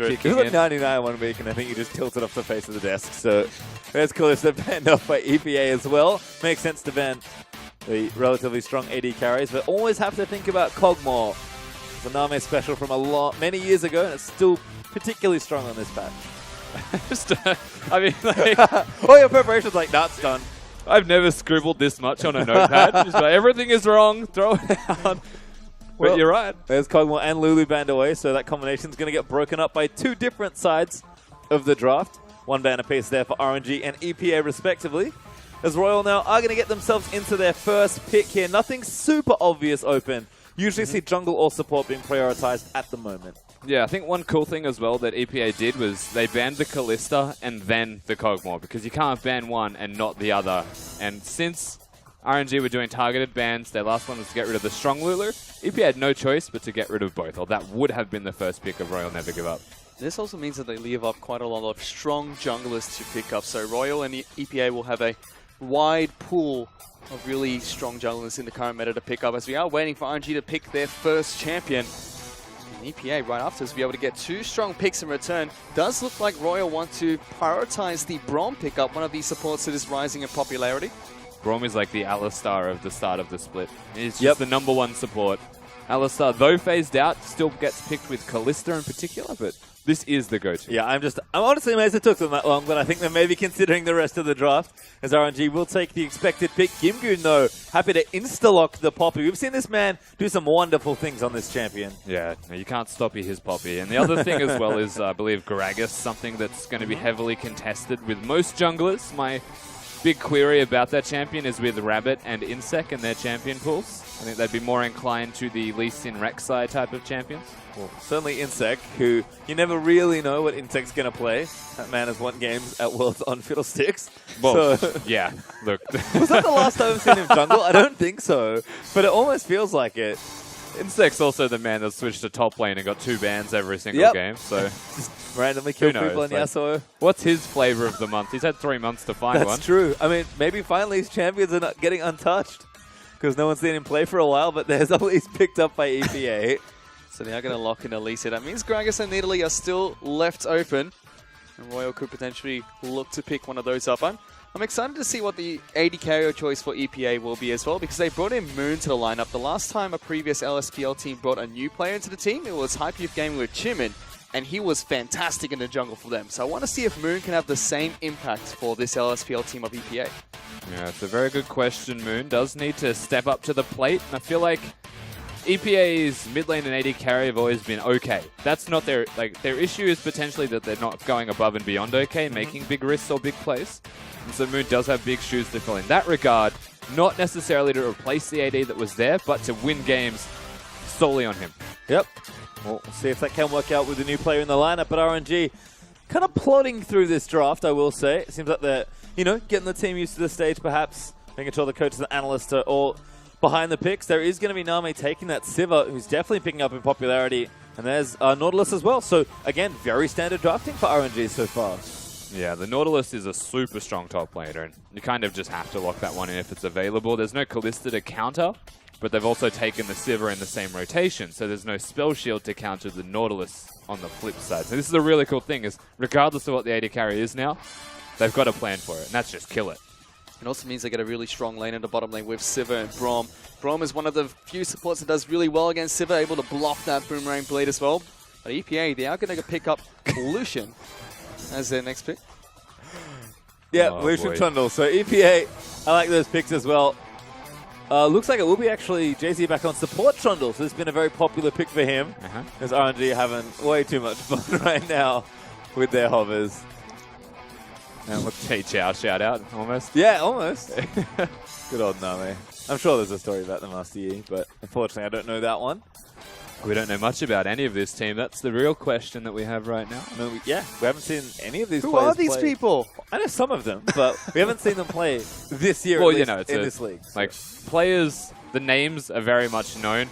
It was like 99 1 week, and I think you just tilted off the face of the desk. So there's Kalista banned off by EPA as well. Makes sense to ban the relatively strong AD carries, but always have to think about Kog'Maw. It's a Name special from many years ago, and it's still particularly strong on this patch. I mean, like, all your preparation's like, nah, it's done. I've never scribbled this much on a notepad. Just like, everything is wrong, throw it out. But you're right. There's Kog'Maw and Lulu banned away, so that combination's going to get broken up by two different sides of the draft. One ban apiece there for RNG and EPA respectively. As Royal now are going to get themselves into their first pick here. Nothing super obvious open. Usually see jungle or support being prioritized at the moment. Yeah, I think one cool thing as well that EPA did was they banned the Kalista and then the Kog'Maw, because you can't ban one and not the other. And since RNG were doing targeted bans, their last one was to get rid of the strong Lulu. EPA had no choice but to get rid of both, or that would have been the first pick of Royal Never Give Up. This also means that they leave up quite a lot of strong junglers to pick up. So Royal and EPA will have a wide pool of really strong junglers in the current meta to pick up, as we are waiting for RNG to pick their first champion. And EPA right after us will be able to get two strong picks in return. Does look like Royal want to prioritize the Braum pickup, one of these supports that is rising in popularity. Braum is like the Alistar of the start of the split. He's just the #1 support. Alistar, though phased out, still gets picked with Kalista in particular, but this is the go-to. Yeah, I'm honestly amazed it took them that long, but I think they're maybe considering the rest of the draft, as RNG will take the expected pick. Gimgoon, though, happy to insta-lock the Poppy. We've seen this man do some wonderful things on this champion. Yeah, no, you can't stop his Poppy. And the other thing as well is, I believe, Gragas, something that's going to be heavily contested with most junglers. My big query about that champion is with Rabbit and InSec and their champion pools. I think they'd be more inclined to the Lee Sin Rek'Sai type of champions. Well, certainly InSec, who you never really know what InSec's going to play. That man has won games at Worlds on Fiddlesticks. Well, so yeah, look. Was that the last time I've seen him jungle? I don't think so, but it almost feels like it. InSec's also the man that switched to top lane and got 2 bans every single game, so just randomly kill people on Yasuo. What's his flavor of the month? He's had 3 months to find one. That's true. I mean, maybe finally his champions are not getting untouched, because no one's seen him play for a while, but there's at least picked up by EPA. So they are going to lock in Elisa. That means Gragas and Nidalee are still left open, and Royal could potentially look to pick one of those up. I'm excited to see what the AD carrier choice for EPA will be as well, because they brought in Moon to the lineup. The last time a previous LSPL team brought a new player into the team, it was Hype Youth Gaming with Chimin, and he was fantastic in the jungle for them. So I want to see if Moon can have the same impact for this LSPL team of EPA. Yeah, it's a very good question. Moon does need to step up to the plate, and I feel like EPA's mid lane and AD carry have always been okay. That's not their issue is potentially that they're not going above and beyond okay, making big risks or big plays. And so Moon does have big shoes to fill in that regard, not necessarily to replace the AD that was there, but to win games solely on him. Yep. Well, we'll see if that can work out with the new player in the lineup, but RNG kind of plodding through this draft, I will say. It seems like they're, getting the team used to the stage, perhaps making sure the coaches and analysts are all behind the picks. There is going to be Name taking that Sivir, who's definitely picking up in popularity, and there's Nautilus as well. So, again, very standard drafting for RNG so far. Yeah, the Nautilus is a super strong top laner, and you kind of just have to lock that one in if it's available. There's no Kalista to counter, but they've also taken the Sivir in the same rotation, so there's no spell shield to counter the Nautilus on the flip side. So this is a really cool thing, is regardless of what the AD carry is now, they've got a plan for it, and that's just kill it. It also means they get a really strong lane in the bottom lane with Sivir and Braum. Braum is one of the few supports that does really well against Sivir, able to block that Boomerang Blade as well. But EPA, they are going to pick up Lucian as their next pick. Yeah, Lucian Trundle. So EPA, I like those picks as well. Looks like it will be actually JZ back on support Trundle, so it's been a very popular pick for him. As RNG having way too much fun right now with their hovers. And look, Chow shout out, almost. Yeah, almost. Good old Name. I'm sure there's a story about the Master Yi, but unfortunately I don't know that one. We don't know much about any of this team. That's the real question that we have right now. I mean, we haven't seen any of these Who players are these play. people? I know some of them, but we haven't seen them play this year Well, at least it's in this league. So. Like, players, the names are very much known.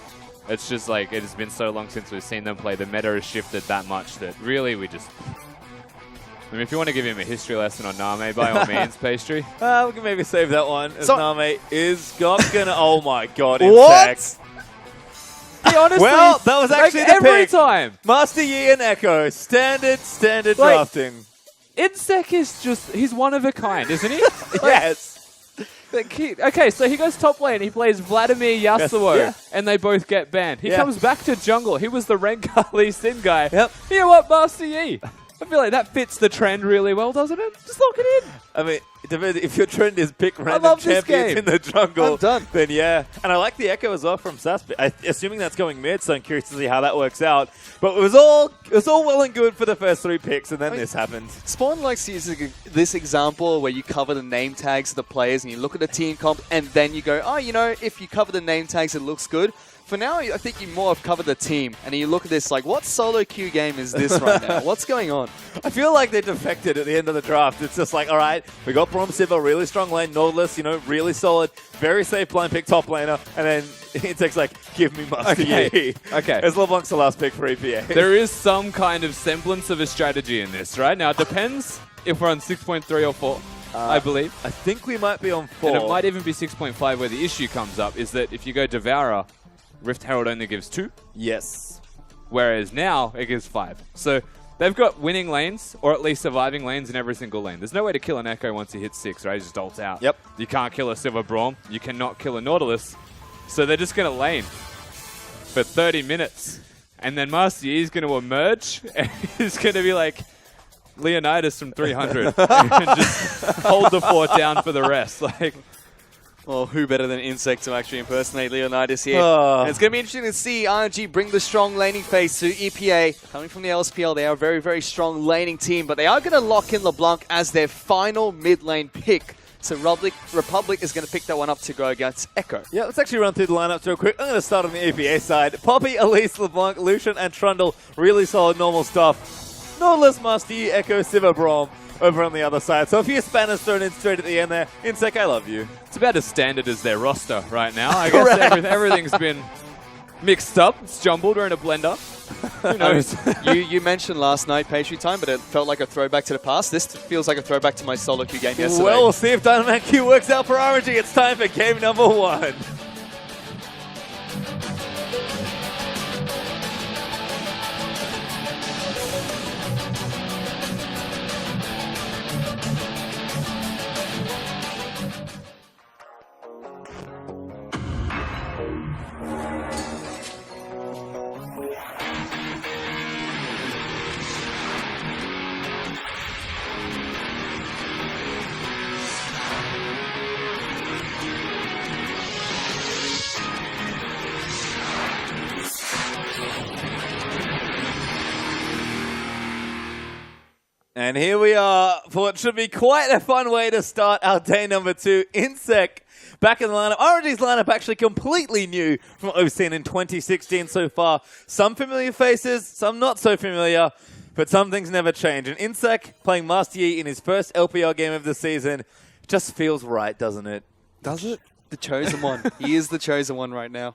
It's just like, it has been so long since we've seen them play. The meta has shifted that much that really we just... I mean, if you want to give him a history lesson on Name, by all means, Pastry. We can maybe save that one. As Name is not gonna... Oh my god, What? InSec. He honestly, Well, that was actually the every pick. time. Master Yi and Echo, standard drafting. InSec is just, he's one of a kind, isn't he? Yes. Okay, so he goes top lane. He plays Vladimir Yasuo, yeah. and they both get banned. He Yeah. comes back to jungle. He was the Rengar Lee Sin guy. Yep. You know what, Master Yi? I feel like that fits the trend really well, doesn't it? Just lock it in. I mean, it depends. If your trend is pick random love this champions game. in the jungle, I'm done. then yeah. And I like the Echo as well from Sas. Assuming that's going mid, so I'm curious to see how that works out. But it was all well and good for the first 3 picks, and then this happened. Spawn likes to use this example where you cover the name tags of the players and you look at the team comp and then you go, oh, you know, if you cover the name tags, it looks good. For now, I think you more have covered the team, and you look at this like, what solo queue game is this right now? What's going on? I feel like they defected at the end of the draft. It's just like, all right, we got Braum Siva, really strong lane, Nautilus, you know, really solid, very safe blind pick top laner, and then InSec's like, give me Master Yi. Okay. As LeBlanc's the last pick for EPA. There is some kind of semblance of a strategy in this, right? Now, it depends if we're on 6.3 or 4, I believe. I think we might be on 4. And it might even be 6.5 where the issue comes up, is that if you go Devourer, Rift Herald only gives 2, Yes. whereas now it gives 5. So they've got winning lanes, or at least surviving lanes in every single lane. There's no way to kill an Echo once he hits 6, right? He just ults out. Yep. You can't kill a Silver Braum. You cannot kill a Nautilus. So they're just going to lane for 30 minutes. And then Master Yi is going to emerge, and he's going to be like Leonidas from 300 and just hold the fort down for the rest. Like, Well, who better than InSec to actually impersonate Leonidas here? Oh. And it's going to be interesting to see RNG bring the strong laning phase to EPA. Coming from the LSPL, they are a very, very strong laning team, but they are going to lock in LeBlanc as their final mid lane pick. So Republic is going to pick that one up to go against Echo. Yeah, let's actually run through the lineups real quick. I'm going to start on the EPA side. Poppy, Elise, LeBlanc, Lucian, and Trundle. Really solid normal stuff. Nautilus, Master Yi, Echo, Siva, Braum over on the other side. So a few spanners thrown in straight at the end there. InSec, I love you. it's about as standard as their roster right now. I guess everything's been mixed up. It's jumbled. We're in a blender. Who knows? You mentioned last night pastry time, but it felt like a throwback to the past. This feels like a throwback to my solo queue game yesterday. Well, we'll see if Dynamac Q works out for RNG. It's time for game number 1. And here we are for what should be quite a fun way to start our day number 2. InSec back in the lineup. RNG's lineup actually completely new from what we've seen in 2016 so far. Some familiar faces, some not so familiar, but some things never change. And InSec playing Master Yi in his first LPL game of the season just feels right, doesn't it? Does it? The chosen one. He is the chosen one right now.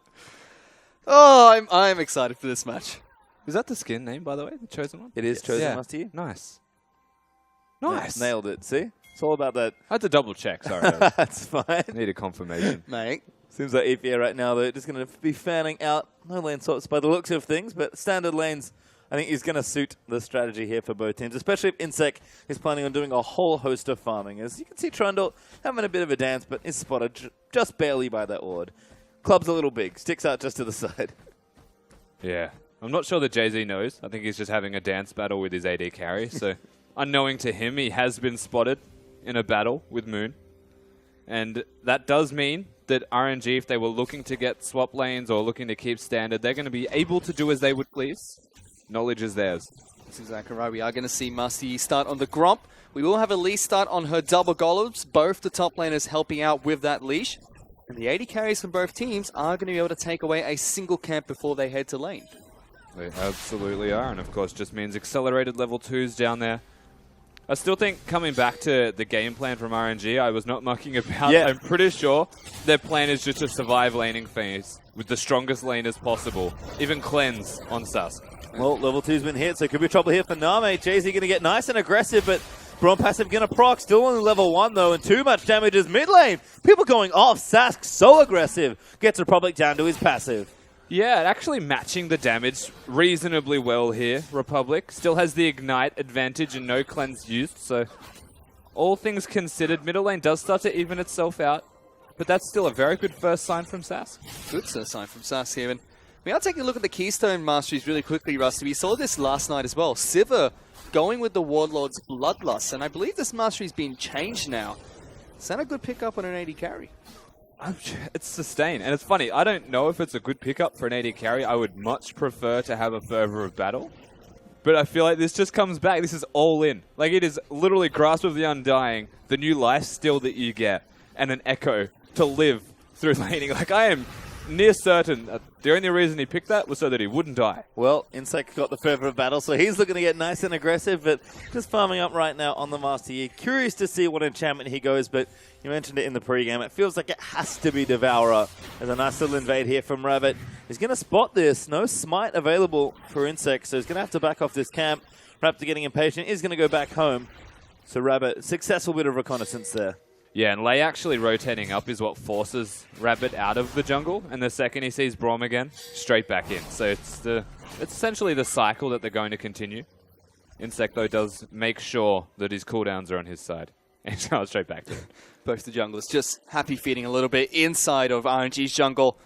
Oh, I'm excited for this match. Is that the skin name, by the way? The Chosen One? It is chosen Yeah. Master Yi. Nice. Nice. Nailed it. See? It's all about that. I had to double check. Sorry. That's fine. Need a confirmation. Mate. Seems like EPA right now, they're just going to be fanning out. No lane swaps by the looks of things, but standard lanes, I think, is going to suit the strategy here for both teams, especially if InSec is planning on doing a whole host of farming. As you can see, Trundle having a bit of a dance, but is spotted just barely by that ward. Club's a little big, sticks out just to the side. Yeah. I'm not sure that Jay-Z knows. I think he's just having a dance battle with his AD carry. So, unknowing to him, he has been spotted in a battle with Moon. And that does mean that RNG, if they were looking to get swap lanes or looking to keep standard, they're going to be able to do as they would please. Knowledge is theirs. That's exactly right. We are going to see Master Yi start on the Gromp. We will have Elise start on her double golems. Both the top laners helping out with that leash. And the AD carries from both teams are going to be able to take away a single camp before they head to lane. They absolutely are, and of course just means accelerated level 2s down there. I still think coming back to the game plan from RNG, I was not mucking about. Yeah. I'm pretty sure their plan is just to survive laning phase with the strongest laners possible. Even cleanse on Sus. Well, level 2's been hit, so could be trouble here for Name. Jay-Z going to get nice and aggressive, but Braum passive going to proc. Still only level 1, though, and too much damage is mid lane. People going off. Sask so aggressive. Gets Republic down to his passive. Yeah, actually matching the damage reasonably well here. Republic still has the Ignite advantage and no cleanse used, so all things considered, middle lane does start to even itself out, but that's still a very good first sign from Sask. Good first sign from Sask here. And we are taking a look at the Keystone Masteries really quickly, Rusty. We saw this last night as well. Sivir going with the Warlord's Bloodlust, and I believe this Mastery's been changed now. Is that a good pickup on an AD carry? It's sustained, and it's funny, I don't know if it's a good pickup for an AD carry. I would much prefer to have a Fervor of Battle, but I feel like this just comes back. This is all in. Like, it is literally Grasp of the Undying, the new life steal that you get, and an Echo to live through laning. Like, I am near certain that the only reason he picked that was so that he wouldn't die. Well, InSec got the Fervor of Battle, so he's looking to get nice and aggressive, but just farming up right now on the Master Yi. Curious to see what enchantment he goes, but you mentioned it in the pregame. It feels like it has to be Devourer. There's a nice little invade here from Rabbit. He's going to spot this. No smite available for InSec, so he's going to have to back off this camp. Raptor getting impatient. He's going to go back home. So Rabbit, successful bit of reconnaissance there. Yeah, and Lei actually rotating up is what forces Rabbit out of the jungle, and the second he sees Braum again, straight back in. So it's essentially the cycle that they're going to continue. InSec, though, does make sure that his cooldowns are on his side. And goes straight back to it. Both the junglers just happy feeding a little bit inside of RNG's jungle.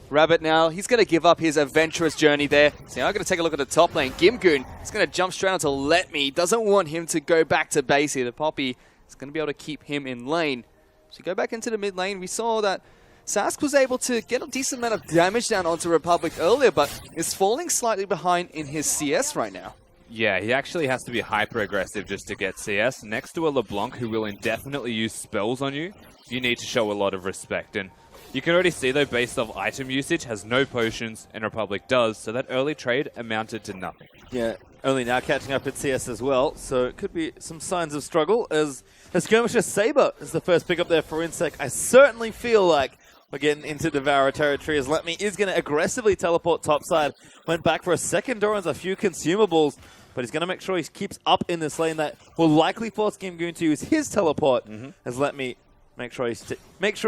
Rabbit now, he's going to give up his adventurous journey there. So now I'm going to take a look at the top lane. Gimgoon is going to jump straight onto Let Me. Doesn't want him to go back to base here. The Poppy is going to be able to keep him in lane. So go back into the mid lane. We saw that Sask was able to get a decent amount of damage down onto Republic earlier, but is falling slightly behind in his CS right now. Yeah, he actually has to be hyper-aggressive just to get CS. Next to a LeBlanc who will indefinitely use spells on you, you need to show a lot of respect. And you can already see, though, based off item usage, has no potions, and Republic does, so that early trade amounted to nothing. Yeah, only now catching up at CS as well, so it could be some signs of struggle as Skirmisher Saber is the first pick up there for InSec. I certainly feel like we're getting into Devourer territory as Let Me is going to aggressively teleport topside. Went back for a second door and a few consumables, but he's going to make sure he keeps up in this lane that will likely force Gimgoon to use his teleport as Let Me make sure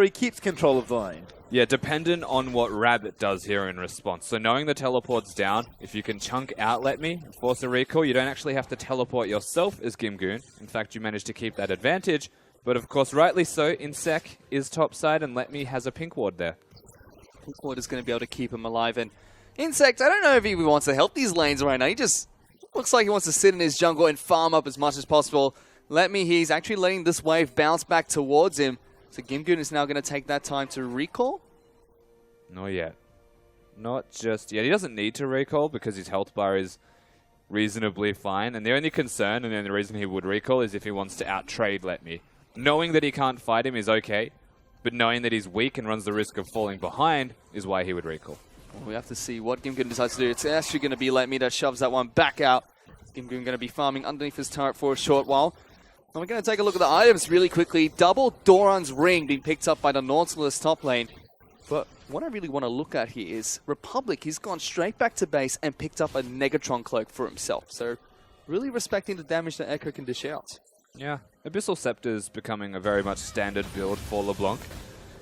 he keeps control of the lane. Yeah, dependent on what Rabbit does here in response. So knowing the teleport's down, if you can chunk out Let Me, force a recall, you don't actually have to teleport yourself as Gimgoon. In fact, you manage to keep that advantage. But of course, rightly so, InSec is topside and Let Me has a pink ward there. Pink ward is going to be able to keep him alive. And InSec, I don't know if he wants to help these lanes right now. He just looks like he wants to sit in his jungle and farm up as much as possible. Let Me, he's actually letting this wave bounce back towards him. So Gimgoon is now going to take that time to recall? Not yet. Not just yet. He doesn't need to recall because his health bar is reasonably fine. And the only concern and the only reason he would recall is if he wants to out-trade Let Me. Knowing that he can't fight him is okay, but knowing that he's weak and runs the risk of falling behind is why he would recall. Well, we have to see what Gimgoon decides to do. It's actually going to be Let Me that shoves that one back out. Gimgoon going to be farming underneath his turret for a short while. And we're going to take a look at the items really quickly. Double Doran's Ring being picked up by the Nautilus top lane. But what I really want to look at here is Republic. He's gone straight back to base and picked up a Negatron cloak for himself. So really respecting the damage that Echo can dish out. Yeah, Abyssal Scepter is becoming a very much standard build for LeBlanc.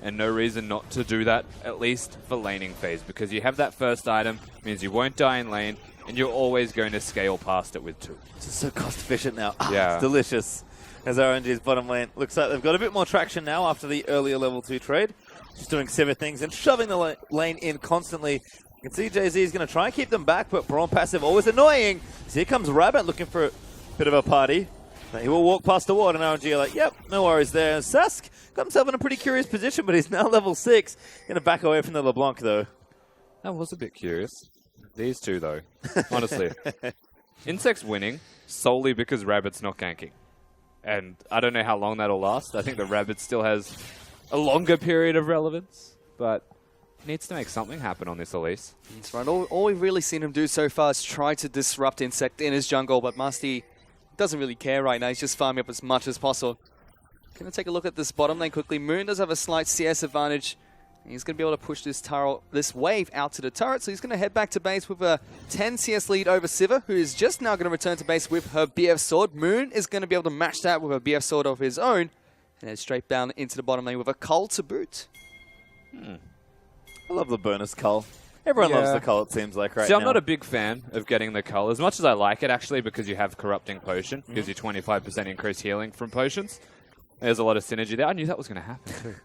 And no reason not to do that, at least for laning phase. Because you have that first item, means you won't die in lane, and you're always going to scale past it with 2. It's just so cost efficient now. Yeah. It's delicious. As RNG's bottom lane looks like they've got a bit more traction now after the earlier level 2 trade. Just doing similar things and shoving the lane in constantly. You can see Jay-Z is going to try and keep them back, but Braum passive always annoying. So here comes Rabbit looking for a bit of a party. He will walk past the ward and RNG are like, yep, no worries there. Sask got himself in a pretty curious position, but he's now level 6. Going to back away from the LeBlanc though. That was a bit curious. These two though, honestly. InSec's winning solely because Rabbit's not ganking. And I don't know how long that'll last. I think the Rabbit still has a longer period of relevance, but needs to make something happen on this Elise. That's right. All we've really seen him do so far is try to disrupt InSec in his jungle, but Musty doesn't really care right now. He's just farming up as much as possible. Going to take a look at this bottom lane quickly. Moon does have a slight CS advantage. He's going to be able to push this wave out to the turret, so he's going to head back to base with a 10 CS lead over Sivir, who is just now going to return to base with her BF sword. Moon is going to be able to match that with a BF sword of his own, and head straight down into the bottom lane with a cull to boot. I love the bonus cull. Everyone loves the cull, it seems like, right See, now. I'm not a big fan of getting the cull, as much as I like it, actually, because you have Corrupting Potion. Gives you 25% increased healing from potions. There's a lot of synergy there. I knew that was going to happen, too.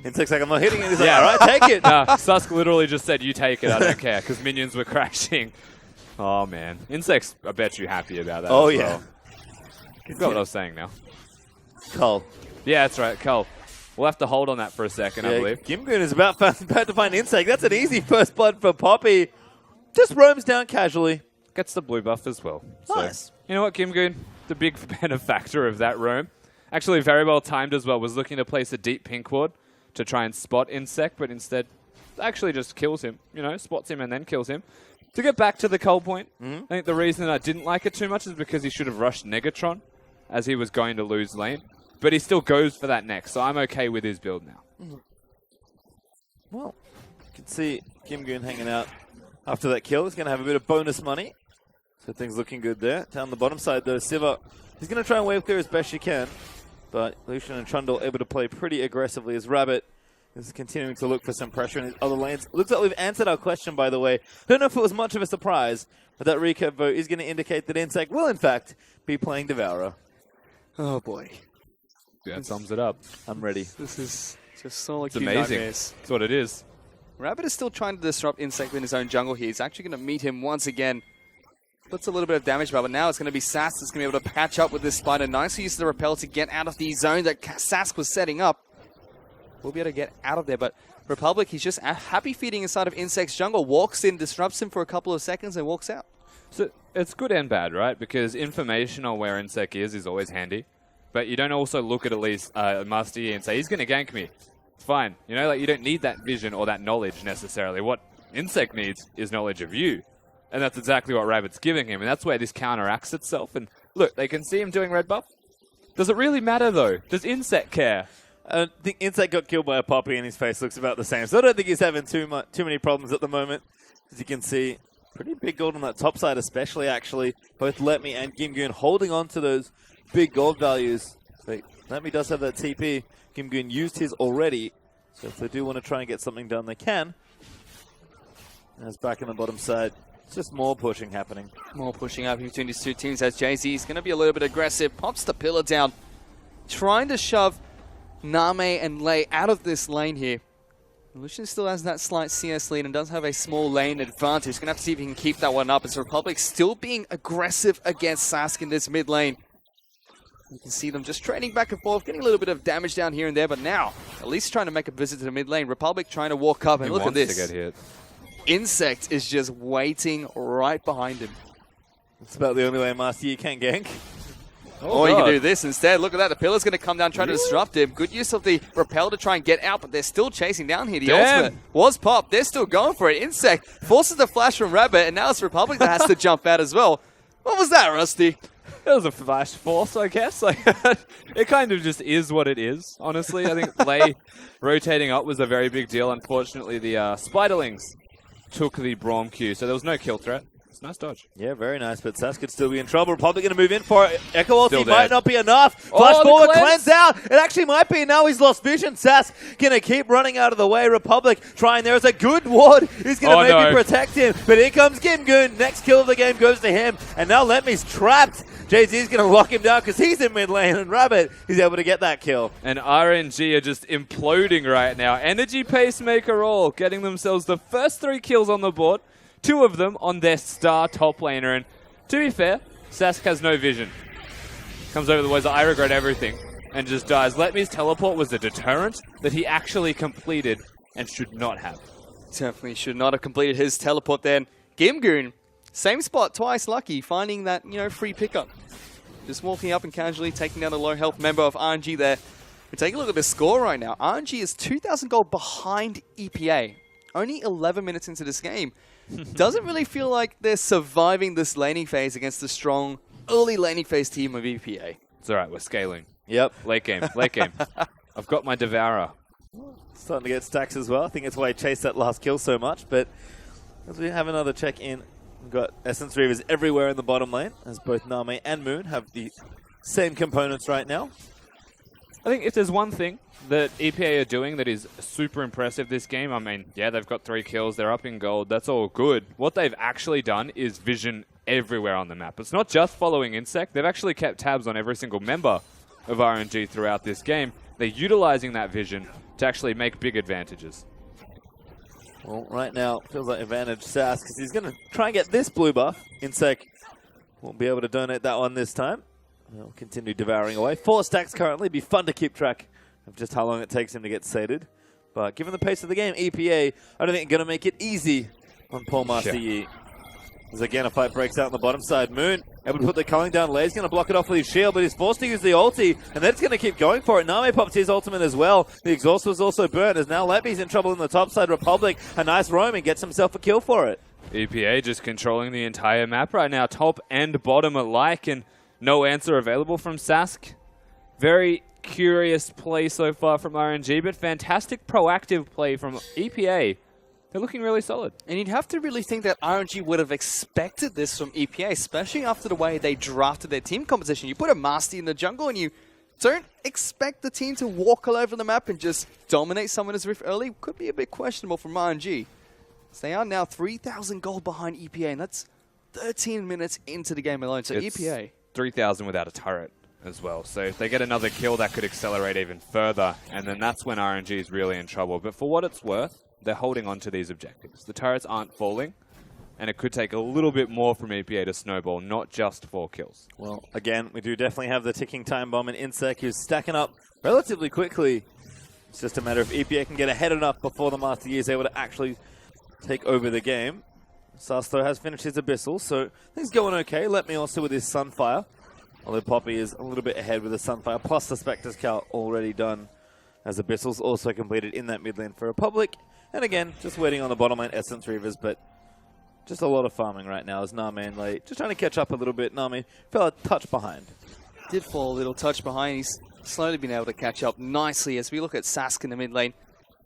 InSec's like, I'm not hitting it. He's like, all right, take it. Susk literally just said, you take it, I don't care, because minions were crashing. Oh, man. InSec's, I bet you, happy about that Oh, as yeah. well. I forgot what I was saying now. Cull. Yeah, that's right, cull. We'll have to hold on that for a second, I believe. Gimgoon is about to find InSec. That's an easy first blood for Poppy. Just roams down casually. Gets the blue buff as well. Nice. So, you know what, Gimgoon? The big benefactor of that roam. Actually, very well timed as well. Was looking to place a deep pink ward to try and spot InSec, but instead actually just kills him. You know, spots him and then kills him. To get back to the cull point, I think the reason I didn't like it too much is because he should have rushed Negatron as he was going to lose lane. But he still goes for that next, so I'm okay with his build now. Well, you can see Gimgoon hanging out after that kill. He's going to have a bit of bonus money. So things looking good there. Down the bottom side, though, Siva, he's going to try and wave clear as best she can. But Lucian and Trundle able to play pretty aggressively as Rabbit is continuing to look for some pressure in his other lanes. Looks like we've answered our question, by the way. Don't know if it was much of a surprise, but that recap vote is going to indicate that InSec will, in fact, be playing Devourer. Oh, boy. Yeah, that sums it up. I'm ready. This is just so like It's amazing. That's what it is. Rabbit is still trying to disrupt InSec in his own jungle here. He's actually going to meet him once again. Puts a little bit of damage, but now it's going to be Sask that's going to be able to patch up with this spider. Nicely uses the repel to get out of the zone that Sask was setting up. We'll be able to get out of there, but Republic, he's just happy feeding inside of InSec's jungle. Walks in, disrupts him for a couple of seconds, and walks out. So it's good and bad, right? Because information on where InSec is always handy. But you don't also look at least Master Yi and say, he's going to gank me. It's fine. You know, like you don't need that vision or that knowledge necessarily. What InSec needs is knowledge of you. And that's exactly what Rabbit's giving him. And that's where this counteracts itself. And look, they can see him doing red buff. Does it really matter, though? Does InSec care? I think InSec got killed by a Poppy and his face looks about the same. So I don't think he's having too many problems at the moment. As you can see, pretty big gold on that top side especially, actually. Both Letme and Gimgoon holding on to those big gold values. But Letme does have that TP. Gimgoon used his already. So if they do want to try and get something done, they can. And it's back in the bottom side. It's just more pushing happening. More pushing up between these two teams as Jay-Z is going to be a little bit aggressive. Pops the pillar down. Trying to shove Name and Lei out of this lane here. Lucian still has that slight CS lead and does have a small lane advantage. He's going to have to see if he can keep that one up. As Republic still being aggressive against Sask in this mid lane. You can see them just trading back and forth, getting a little bit of damage down here and there, but now, at least trying to make a visit to the mid lane. Republic trying to walk up, and look at this. He wants to get hit. InSec is just waiting right behind him. It's about the only way Master Yi can gank. Or you can do this instead. Look at that. The pillar's going to come down, try to disrupt him. Good use of the repel to try and get out, but they're still chasing down here. The ultimate was popped. They're still going for it. InSec forces the flash from Rabbit, and now it's Republic that has to jump out as well. What was that, Rusty? It was a flash force, I guess. Like, it kind of just is what it is, honestly. I think Lei rotating up was a very big deal. Unfortunately, the Spiderlings took the Braum Q, so there was no kill threat. It's a nice dodge. Yeah, very nice, but Sask could still be in trouble. Probably going to move in for it. Echo ulti Still might dead. not be enough. Flash the forward, cleanse. cleanse out. It actually might be. Now he's lost vision. Sask going to keep running out of the way. Republic trying. There is a good ward. He's going to maybe protect him. But here comes Gimgoon. Next kill of the game goes to him. And now Letme's trapped. Jay-Z's going to lock him down because he's in mid lane. And Rabbit is able to get that kill. And RNG are just imploding right now. Energy Pacemaker all getting themselves the first 3 kills on the board. 2 of them on their star top laner. And to be fair, Sask has no vision. Comes over the words, I regret everything, and just dies. Letme's teleport was a deterrent that he actually completed and should not have. Definitely should not have completed his teleport then. Gimgoon, same spot twice, lucky, finding that, free pickup. Just walking up and casually taking down a low health member of RNG there. We take a look at the score right now. RNG is 2,000 gold behind EPA. Only 11 minutes into this game. Doesn't really feel like they're surviving this laning phase against the strong early laning phase team of EPA. It's all right, we're scaling. Yep. Late game, late game. I've got my Devourer. Starting to get stacks as well. I think it's why he chased that last kill so much. But as we have another check in, we've got Essence Reavers everywhere in the bottom lane, as both Name and Moon have the same components right now. I think if there's one thing that EPA are doing that is super impressive this game, I mean, yeah, they've got 3 kills, they're up in gold, that's all good. What they've actually done is vision everywhere on the map. It's not just following InSec, they've actually kept tabs on every single member of RNG throughout this game. They're utilizing that vision to actually make big advantages. Well, right now, feels like advantage Sass, because he's going to try and get this blue buff. InSec won't be able to donate that one this time. He'll continue devouring away. 4 stacks currently. Be fun to keep track of just how long it takes him to get sated. But given the pace of the game, EPA, I don't think going to make it easy on poor Master Yi. As again, a fight breaks out on the bottom side. Moon able to put the culling down. Lay's going to block it off with his shield, but he's forced to use the ulti, and then it's going to keep going for it. Name popped his ultimate as well. The exhaust was also burned, as now Leppy's in trouble in the top side. Republic, a nice roam, and gets himself a kill for it. EPA just controlling the entire map right now, top and bottom alike, and no answer available from Sask. Very curious play so far from RNG, but fantastic proactive play from EPA. They're looking really solid. And you'd have to really think that RNG would have expected this from EPA, especially after the way they drafted their team composition. You put a Master in the jungle and you don't expect the team to walk all over the map and just dominate someone's Rift early. Could be a bit questionable from RNG. So they are now 3,000 gold behind EPA, and that's 13 minutes into the game alone. So it's EPA... 3,000 without a turret as well. So if they get another kill, that could accelerate even further, and then that's when RNG is really in trouble. But for what it's worth, they're holding on to these objectives. The turrets aren't falling, and it could take a little bit more from EPA to snowball, not just 4 kills. Well, again, we do definitely have the ticking time bomb in InSec, who's stacking up relatively quickly. It's just a matter of EPA can get ahead enough before the Master Yi is able to actually take over the game. Sasto has finished his Abyssal, so things going okay. Let me also with his Sunfire. Although Poppy is a little bit ahead with the Sunfire, plus the Spectre's Count already done, as Abyssal's also completed in that mid lane for Republic. And again, just waiting on the bottom lane Essence Reavers, but just a lot of farming right now as Name and late. Just trying to catch up a little bit. Name fell a touch behind. Did fall a little touch behind. He's slowly been able to catch up nicely as we look at Sask in the mid lane.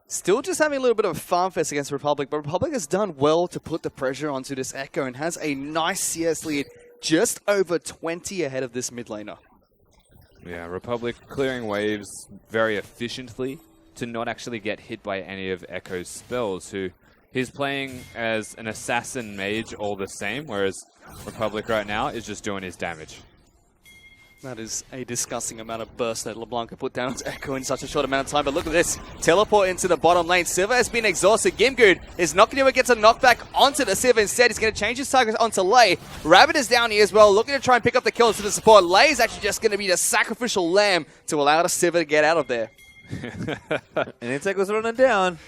Still just having a little bit of a farm fest against Republic, but Republic has done well to put the pressure onto this Echo and has a nice CS lead just over 20 ahead of this mid laner. Yeah, Republic clearing waves very efficiently to not actually get hit by any of Echo's spells, who he's playing as an assassin mage all the same, whereas Republic right now is just doing his damage. That is a disgusting amount of burst that LeBlanc put down on Echo in such a short amount of time. But look at this. Teleport into the bottom lane. Sivir has been exhausted. Gimgood is not going to get a knockback onto the Sivir. Instead, he's going to change his target onto Lei. Rabbit is down here as well, looking to try and pick up the kills to the support. Lei is actually just going to be the sacrificial lamb to allow the Sivir to get out of there. And InSec was running down.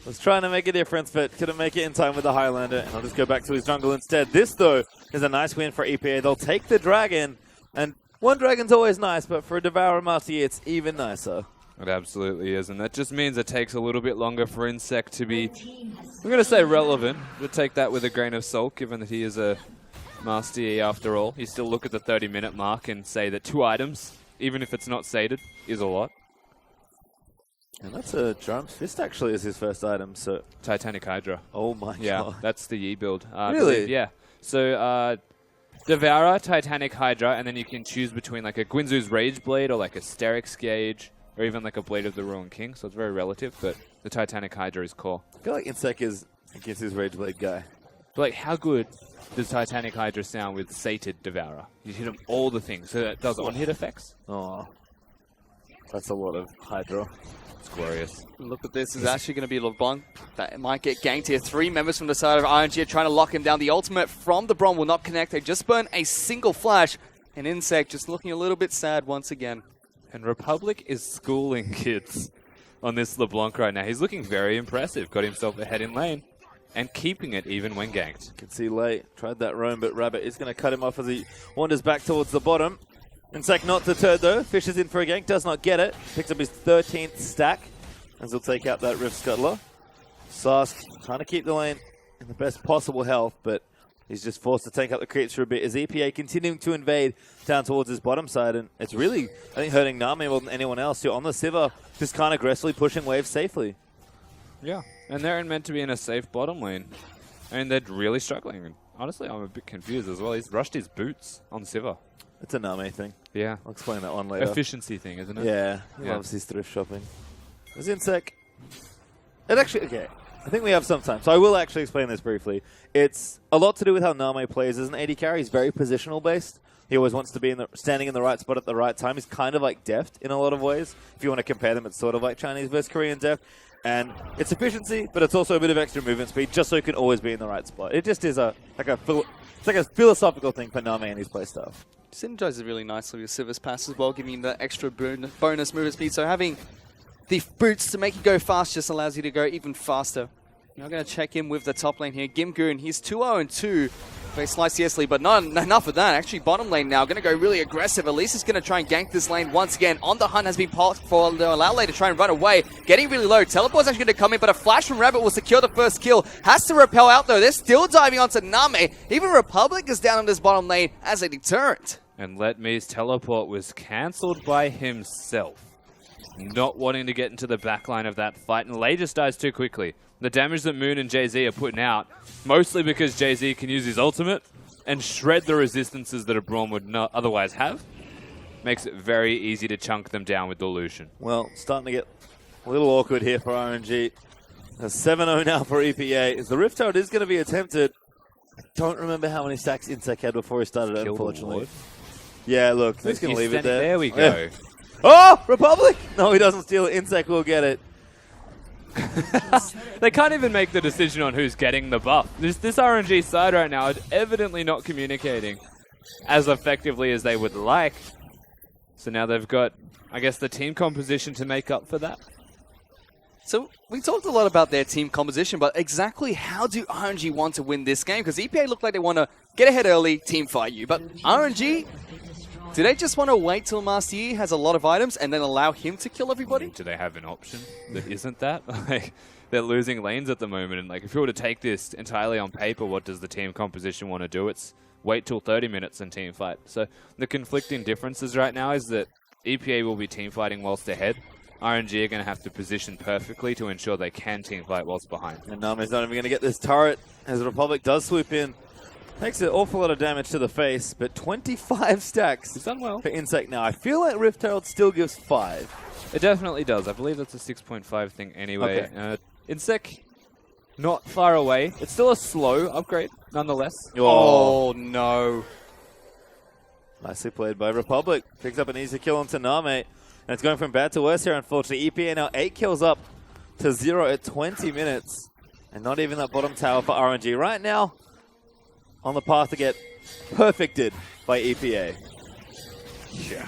Was trying to make a difference, but couldn't make it in time with the Highlander. And I'll just go back to his jungle instead. This, though, is a nice win for EPA. They'll take the dragon. And one dragon's always nice, but for a Devourer Master Yi, it's even nicer. It absolutely is, and that just means it takes a little bit longer for InSec to be, I'm going to say relevant, but take that with a grain of salt, given that he is a Master Yi after all. You still look at the 30-minute mark and say that 2 items, even if it's not sated, is a lot. And that's a Drum's Fist, actually, as his first item, so... Titanic Hydra. Oh my god. Yeah, that's the Yi build. Really? Yeah. So, Devourer, Titanic Hydra, and then you can choose between like a Guinzu's Rage Blade or like a Sterix Gauge, or even like a Blade of the Ruined King, so it's very relative, but the Titanic Hydra is core. I feel like InSec is against his Rage Blade guy. But like, how good does Titanic Hydra sound with Sated Devourer? You hit him all the things, so that does on-hit effects. Oh, that's a lot of Hydra. It's glorious. Look at this. This is actually going to be LeBlanc that might get ganked here. 3 members from the side of RNG are trying to lock him down. The ultimate from the Bron will not connect. They just burn a single flash. And InSec just looking a little bit sad once again. And Republic is schooling kids on this LeBlanc right now. He's looking very impressive. Got himself ahead in lane and keeping it even when ganked. You can see Lei tried that roam, but Rabbit is going to cut him off as he wanders back towards the bottom. InSec not deterred though. Fishes in for a gank, does not get it. Picks up his 13th stack as he'll take out that Rift Scuttler. Sask trying to keep the lane in the best possible health, but he's just forced to tank up the creeps for a bit as EPA continuing to invade down towards his bottom side, and it's really, I think, hurting Nami more than anyone else. You're on the Sivir, just kind of aggressively pushing waves safely. Yeah, and they're meant to be in a safe bottom lane, and they're really struggling. And honestly, I'm a bit confused as well. He's rushed his boots on Sivir. It's a Name thing. Yeah. I'll explain that one later. Efficiency thing, isn't it? Yeah, he Yeah. loves his thrift shopping. There's InSec. It actually, okay, I think we have some time. So I will actually explain this briefly. It's a lot to do with how Name plays as an AD carry. He's very positional based. He always wants to be standing in the right spot at the right time. He's kind of like deft in a lot of ways. If you want to compare them, it's sort of like Chinese versus Korean deft. And it's efficiency, but it's also a bit of extra movement speed, just so he can always be in the right spot. It just is it's like a philosophical thing for Name and his play stuff. Synergizes really nicely with Sivas pass as well, giving you that extra bonus movement speed. So having the boots to make you go fast just allows you to go even faster. Now going to check in with the top lane here. Gimgoon, he's 2-0-2. They slice Yesley, but not enough of that. Actually, bottom lane now going to go really aggressive. Elise is going to try and gank this lane once again. On the hunt has been popped for Laule to try and run away. Getting really low. Teleport's actually going to come in, but a flash from Rabbit will secure the first kill. Has to repel out though. They're still diving onto Name. Even Republic is down on this bottom lane as a deterrent. And Let Me's teleport was cancelled by himself. Not wanting to get into the backline of that fight, and Lay just dies too quickly. The damage that Moon and Jay-Z are putting out, mostly because Jay-Z can use his ultimate and shred the resistances that a Braum would not otherwise have, makes it very easy to chunk them down with the Lucian. Well, starting to get a little awkward here for RNG. A 7-0 now for EPA. As the Rift Toad is going to be attempted. I don't remember how many stacks InSec had before he started it, unfortunately. Yeah, look, he's going to leave it there. There we go. Yeah. Oh, Republic! No, he doesn't steal it. InSec will get it. They can't even make the decision on who's getting the buff. This RNG side right now is evidently not communicating as effectively as they would like. So now they've got, I guess, the team composition to make up for that. So we talked a lot about their team composition, but exactly how do RNG want to win this game? Because EPA look like they want to get ahead early, team fight you. But RNG, do they just want to wait till Master Yi has a lot of items and then allow him to kill everybody? Do they have an option that isn't that? Like, they're losing lanes at the moment, and like, if you were to take this entirely on paper, what does the team composition want to do? It's wait till 30 minutes and team fight. So the conflicting differences right now is that EPA will be team fighting whilst ahead. RNG are going to have to position perfectly to ensure they can team fight whilst behind. And Name's not even going to get this turret as the Republic does swoop in. Takes an awful lot of damage to the face, but 25 stacks He's done well for InSec now. I feel like Rift Herald still gives 5. It definitely does. I believe that's a 6.5 thing anyway. Okay. InSec, not far away. It's still a slow upgrade, nonetheless. Oh, no. Nicely played by Republic. Picks up an easy kill onto Name. And it's going from bad to worse here, unfortunately. EPA now 8 kills up to 0 at 20 minutes. And not even that bottom tower for RNG. Right now, on the path to get perfected by EPA. Yeah.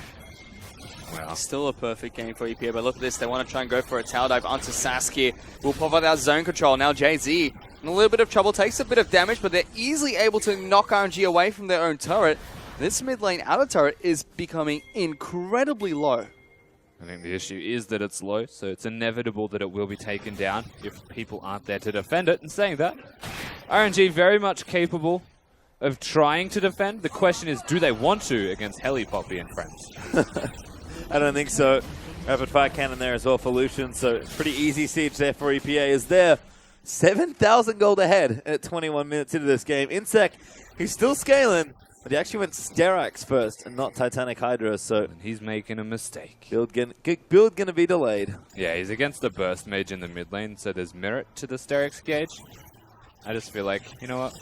Wow. Still a perfect game for EPA, but look at this. They want to try and go for a tower dive onto Sasuke. We'll pop out that zone control. Now Jay-Z in a little bit of trouble, takes a bit of damage, but they're easily able to knock RNG away from their own turret. This mid lane outer turret is becoming incredibly low. I think the issue is that it's low, so it's inevitable that it will be taken down if people aren't there to defend it. And saying that, RNG very much capable of trying to defend. The question is, do they want to against Heli Poppy and friends? I don't think so. Rapid fire cannon there as well for Lucian, so pretty easy siege there for EPA. Is there 7,000 gold ahead at 21 minutes into this game. InSec, he's still scaling, but he actually went Sterax first and not Titanic Hydra, so And he's making a mistake. build gonna be delayed. Yeah, he's against the burst mage in the mid lane, so there's merit to the Sterix gauge. I just feel like, you know what?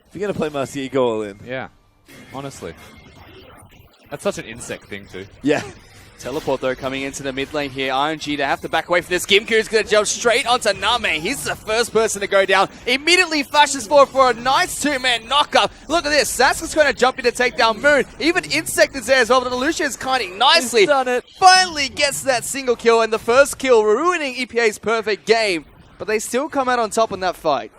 If you're gonna play Marcia, go all in. Yeah, honestly. That's such an InSec thing too. Yeah. Teleport, though, coming into the mid lane here. RNG, they have to back away from this. Gimku's going to jump straight onto Name. He's the first person to go down. Immediately flashes forward for a nice two-man knock-up. Look at this. Sasuke's going to jump in to take down Moon. Even InSec is there as well, but Lucian's kiting nicely. He's done it. Finally gets that single kill, and the first kill ruining EPA's perfect game. But they still come out on top in that fight.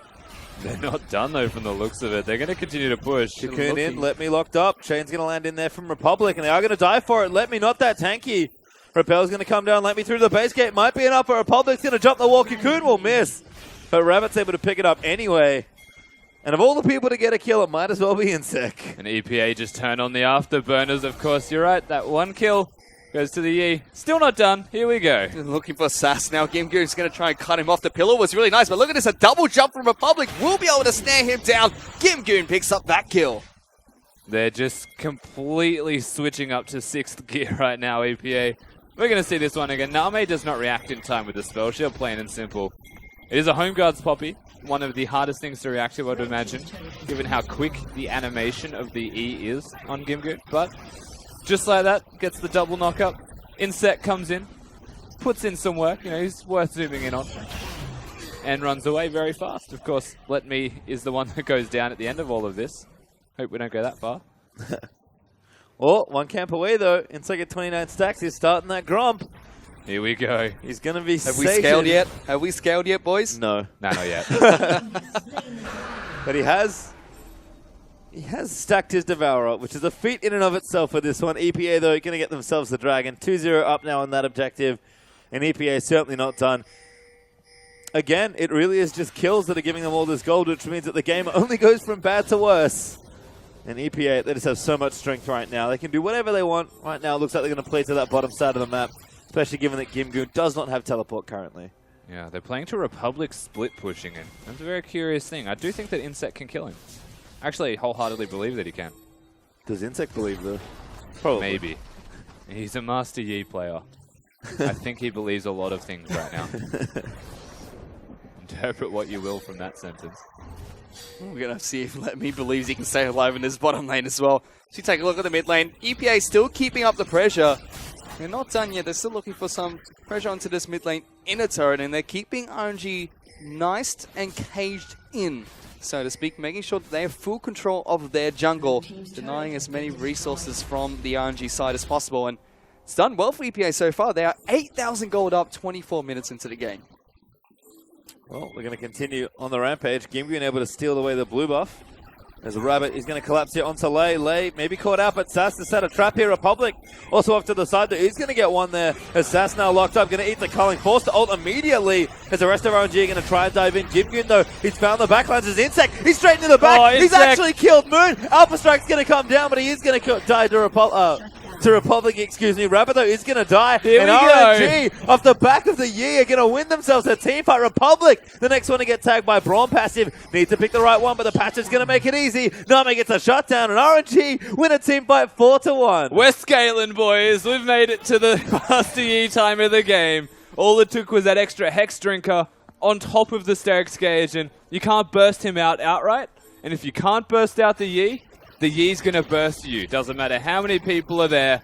They're not done though from the looks of it. They're going to continue to push. Cocoon in, Let Me locked up. Chain's going to land in there from Republic, and they are going to die for it. Let Me, not that tanky. Repel's going to come down. Let Me through the base gate. Might be enough, but Republic's going to jump the wall. Cocoon will miss. But Rabbit's able to pick it up anyway. And of all the people to get a kill, it might as well be InSec. And EPA just turned on the afterburners, of course. You're right, that one kill goes to the Yi. Still not done. Here we go. Looking for Sass now. Gimgoon's going to try and cut him off. The pillar was really nice, but look at this. A double jump from Republic will be able to snare him down. Gimgoon picks up that kill. They're just completely switching up to 6th gear right now, EPA. We're going to see this one again. Name does not react in time with the spell shield, plain and simple. It is a home guard's poppy. One of the hardest things to react to, I'd imagine, given how quick the animation of the E is on Gimgoon. But just like that, gets the double knock-up. InSec comes in, puts in some work. You know, he's worth zooming in on. And runs away very fast. Of course, Let Me is the one that goes down at the end of all of this. Hope we don't go that far. Oh, one camp away, though. InSec at 29 stacks. He's starting that Gromp. Here we go. He's going to be Have we scaled yet? Have we scaled yet, boys? No. No, not yet. But he has stacked his Devourer, which is a feat in and of itself for this one. EPA, though, going to get themselves the Dragon. 2-0 up now on that objective. And EPA is certainly not done. Again, it really is just kills that are giving them all this gold, which means that the game only goes from bad to worse. And EPA, they just have so much strength right now. They can do whatever they want. Right now, it looks like they're going to play to that bottom side of the map, especially given that Gimgoon does not have teleport currently. Yeah, they're playing to Republic split pushing in. That's a very curious thing. I do think that InSec can kill him. Actually, wholeheartedly believe that he can. Does InSec believe, though? Probably. Maybe. He's a Master Yi player. I think he believes a lot of things right now. Interpret what you will from that sentence. We're going to see if Let Me believes he can stay alive in this bottom lane as well. So you take a look at the mid lane. EPA still keeping up the pressure. They're not done yet. They're still looking for some pressure onto this mid lane inner turret, and they're keeping RNG niced and caged in, so to speak, making sure that they have full control of their jungle, denying as many resources from the RNG side as possible. And it's done well for EPA so far. They are 8,000 gold up 24 minutes into the game. Well, we're going to continue on the rampage. Gimgoon able to steal away the blue buff. There's a rabbit. He's going to collapse here onto Lei. Lei maybe caught out, but Sass has set a trap here. Republic also off to the side. He's going to get one there as Sass now locked up. Going to eat the culling. Forced to ult immediately as the rest of RNG are going to try and dive in. Gimgoon, though, he's found the backlines as InSec. He's straight into the back. Oh, he's actually killed Moon. Alpha Strike's going to come down, but he is going to die to Republic, excuse me. Rabbit, though, is going to die. Here and RNG, off the back of the Yi, are going to win themselves a team fight. Republic, the next one to get tagged by Braum passive. Needs to pick the right one, but the passive's going to make it easy. Name gets a shutdown, and RNG win a team fight 4-1. We're scaling, boys. We've made it to the Master Yi time of the game. All it took was that extra Hex Drinker on top of the Sterix Gauge, and you can't burst him out outright. And if you can't burst out the Yi's going to burst you. Doesn't matter how many people are there.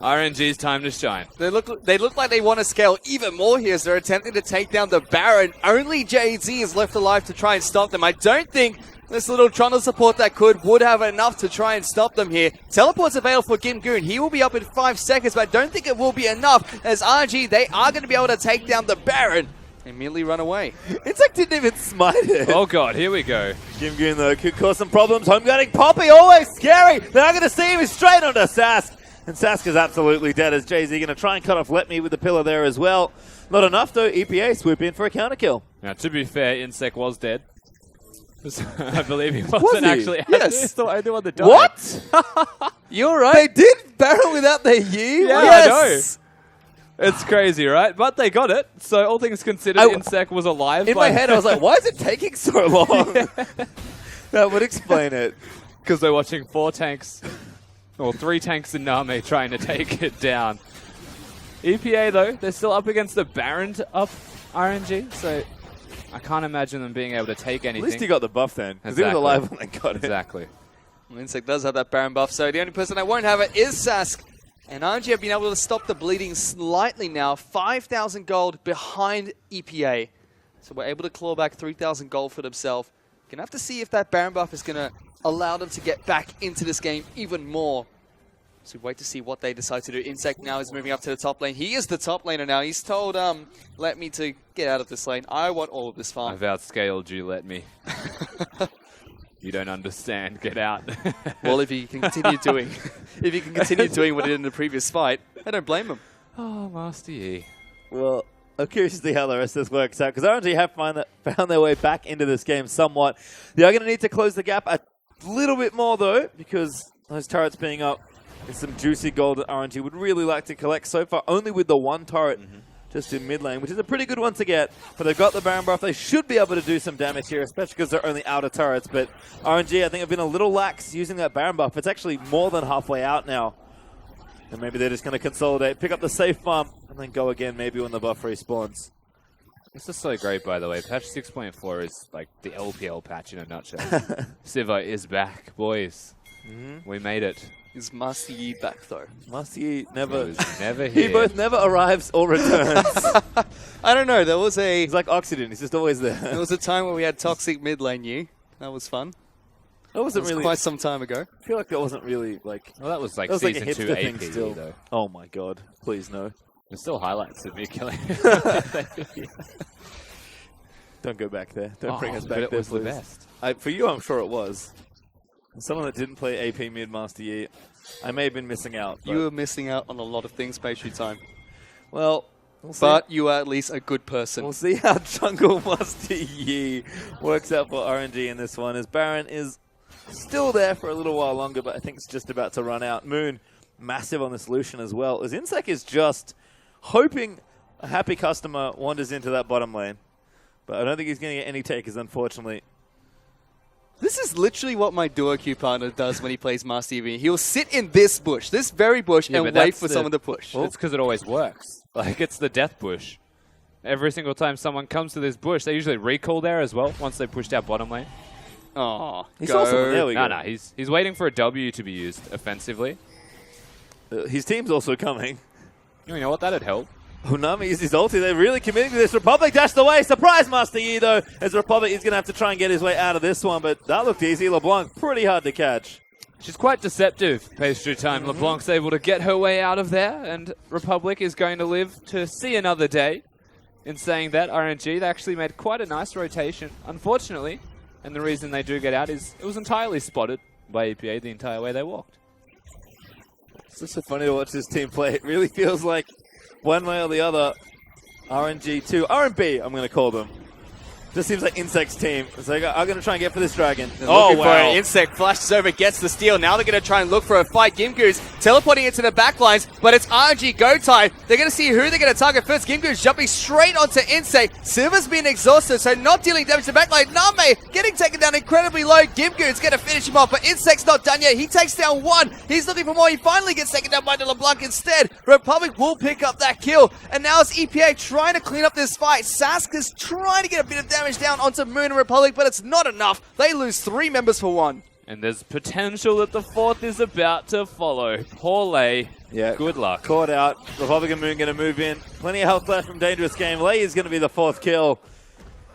RNG's time to shine. They look like they want to scale even more here as they're attempting to take down the Baron. Only JZ is left alive to try and stop them. I don't think this little Trundle support that would have enough to try and stop them here. Teleport's available for Gimgoon. He will be up in 5 seconds, but I don't think it will be enough as RNG, they are going to be able to take down the Baron. Immediately run away. InSec didn't even smite it. Oh god, here we go. Gimgoon, though, could cause some problems. Homeguarding Poppy, always scary. They're not going to see him. He's straight onto Sask. And Sask is absolutely dead as JZ going to try and cut off Let Me with the pillar there as well. Not enough, though. EPA swoop in for a counter kill. Now, to be fair, InSec was dead. I believe he wasn't actually. Yes. The only one that died. What? You're right. They did barrel without their Yi? Yeah, Yes. I know. It's crazy, right? But they got it. So all things considered, InSec was alive. In my head, I was like, why is it taking so long? That would explain it. Because they're watching 4 tanks, or 3 tanks in Name trying to take it down. EPA, though, they're still up against the Baron up RNG, so I can't imagine them being able to take anything. At least he got the buff then, because Exactly. he was alive when they got it. Exactly. InSec does have that Baron buff, so the only person that won't have it is Sask. And RNG have been able to stop the bleeding slightly now. 5,000 gold behind EPA. So we're able to claw back 3,000 gold for themselves. Gonna have to see if that Baron buff is gonna allow them to get back into this game even more. So wait to see what they decide to do. InSec now is moving up to the top lane. He is the top laner now. He's told Let Me to get out of this lane. I want all of this farm. I've outscaled you, Let Me. You don't understand. Get out. Well, if he can continue doing, what he did in the previous fight, I don't blame him. Oh, Master Yi. Well, I'm curious to see how the rest of this works out, because RNG have found their way back into this game somewhat. They are going to need to close the gap a little bit more, though, because those turrets being up is some juicy gold that RNG would really like to collect. So far, only with the 1 turret just in mid lane, which is a pretty good one to get. But they've got the Baron buff. They should be able to do some damage here, especially because they're only outer turrets. But RNG, I think, have been a little lax using that Baron buff. It's actually more than halfway out now. And maybe they're just going to consolidate, pick up the safe farm, and then go again maybe when the buff respawns. This is so great, by the way. Patch 6.4 is like the LPL patch in a nutshell. Siva is back, boys. We made it. Is Master Yi back, though? Master Yi never... never he here. both never arrives or returns. I don't know. There was He's like oxygen. He's just always there. there was a time where we had toxic mid lane Yi. That was fun. That wasn't That was really... quite some time ago. I feel like that wasn't really like... Well, that was like That was like a season 2 hipster thing AP still. though. Oh my god. Please no. There's still highlights of me killing. Don't go back there. Don't bring us but back it there, was the please. best. For you, I'm sure it was. As someone that didn't play AP mid Master Yi, I may have been missing out. You were missing out on a lot of things, Pastry Time. Well, we'll see. But you are at least a good person. We'll see how Jungle Master Yi works out for RNG in this one, as Baron is still there for a little while longer, but I think it's just about to run out. Moon, massive on the solution as well, as InSec is just hoping a happy customer wanders into that bottom lane. But I don't think he's going to get any takers, unfortunately. This is literally what my duo queue partner does when he plays Master Yi. He'll sit in this bush, this very bush, Yeah, and but wait that's for the- someone to push. It's because it always works. Like, it's the death bush. Every single time someone comes to this bush, they usually recall there as well once they pushed out bottom lane. Oh, He saw someone. There we go. No, he's waiting for a W to be used offensively. His team's also coming. You know what? That'd help. Nami uses his ulti. They're really committing to this. Republic dashed away. Surprise Master Yi, though, as Republic is going to have to try and get his way out of this one. But that looked easy. LeBlanc, pretty hard to catch. She's quite deceptive, Pastry Time. LeBlanc's able to get her way out of there, and Republic is going to live to see another day. In saying that, RNG, they actually made quite a nice rotation, unfortunately. And the reason they do get out is it was entirely spotted by EPA the entire way they walked. It's just so funny to watch this team play. It really feels like one way or the other, RNG2, R&B, I'm going to call them. Just seems like InSec's team. It's like, I'm going to try and get for this dragon. Oh, wow. InSec flashes over, gets the steal. Now they're going to try and look for a fight. Gimgoose teleporting into the backlines, but it's RNG go time. They're going to see who they're going to target first. Gimgoose jumping straight onto InSec. Silver's been exhausted, so not dealing damage to the backline. Name getting taken down incredibly low. Gimgoose going to finish him off, but InSec's not done yet. He takes down one. He's looking for more. He finally gets taken down by LeBlanc instead. Republic will pick up that kill, and now it's EPA trying to clean up this fight. Sask is trying to get a bit of damage down onto Moon and Republic, but it's not enough. They lose 3 members for 1. And there's potential that the 4th is about to follow. Poor Lei. Yeah. Good luck. Caught out. Republican Moon going to move in. Plenty of health left from Dangerous Game. Lei is going to be the 4th kill.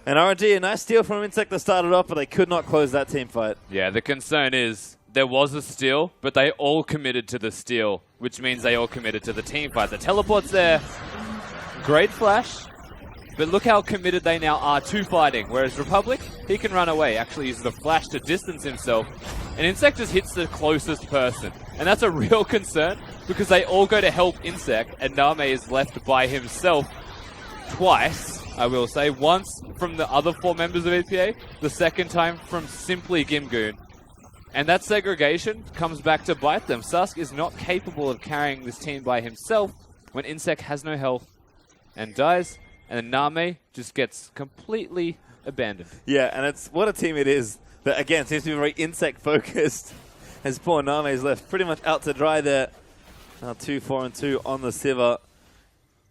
And RNG, a nice steal from InSec to start it off, but they could not close that team fight. Yeah, the concern is there was a steal, but they all committed to the steal, which means they all committed to the team fight. The teleport's there. Great flash. But look how committed they now are to fighting. Whereas Republic, he can run away, actually uses the flash to distance himself. And InSec just hits the closest person. And that's a real concern because they all go to help InSec and Name is left by himself twice, I will say. Once from the other 4 members of EPA, the second time from simply Gimgoon. And that segregation comes back to bite them. Susk is not capable of carrying this team by himself when InSec has no health and dies. And then Name just gets completely abandoned. Yeah, and it's what a team it is that, again, seems to be very insect-focused. As poor Name is left pretty much out to dry there. Now 2-4-2 on the Siva.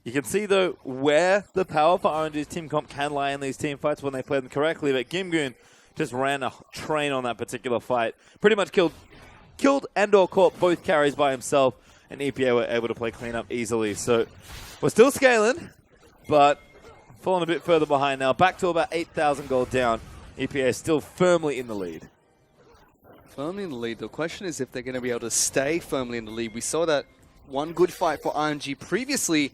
You can see, though, where the power for RNG's team comp can lie in these team fights when they play them correctly. But Gimgoon just ran a train on that particular fight. Pretty much killed and or caught both carries by himself. And EPA were able to play cleanup easily. So we're still scaling, but falling a bit further behind now. Back to about 8,000 gold down. EPA is still firmly in the lead. Firmly in the lead. The question is if they're going to be able to stay firmly in the lead. We saw that one good fight for RNG previously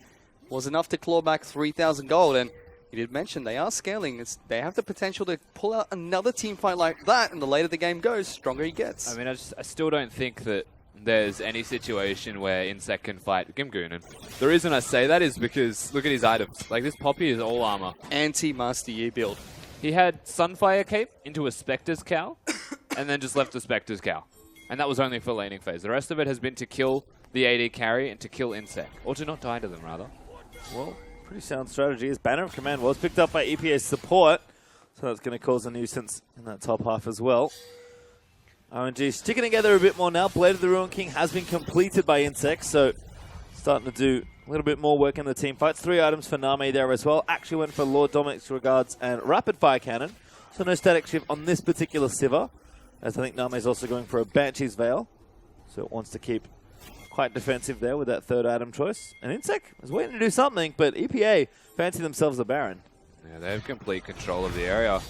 was enough to claw back 3,000 gold. And you did mention they are scaling. They have the potential to pull out another team fight like that. And the later the game goes, stronger he gets. I mean, I still don't think that there's any situation where InSec can fight Gimgoon. And the reason I say that is because look at his items. Like, this Poppy is all armor. Anti-Master Yi build. He had Sunfire Cape into a Spectre's Cowl, and then just left the Spectre's Cowl. And that was only for laning phase. The rest of it has been to kill the AD carry and to kill InSec. Or to not die to them, rather. Well, Pretty sound strategy. His banner of command was picked up by EPA's support, so that's going to cause a nuisance in that top half as well. RNG sticking together a bit more now. Blade of the Ruin King has been completed by InSec, so starting to do a little bit more work in the team fights. 3 items for Name there as well. Actually went for Lord Dominic's Regards and Rapid Fire Cannon, so no static shift on this particular Sivir, as I think Name is also going for a Banshee's Veil, so it wants to keep quite defensive there with that 3rd item choice. And InSec is waiting to do something, but EPA fancy themselves the Baron. Yeah, they have complete control of the area.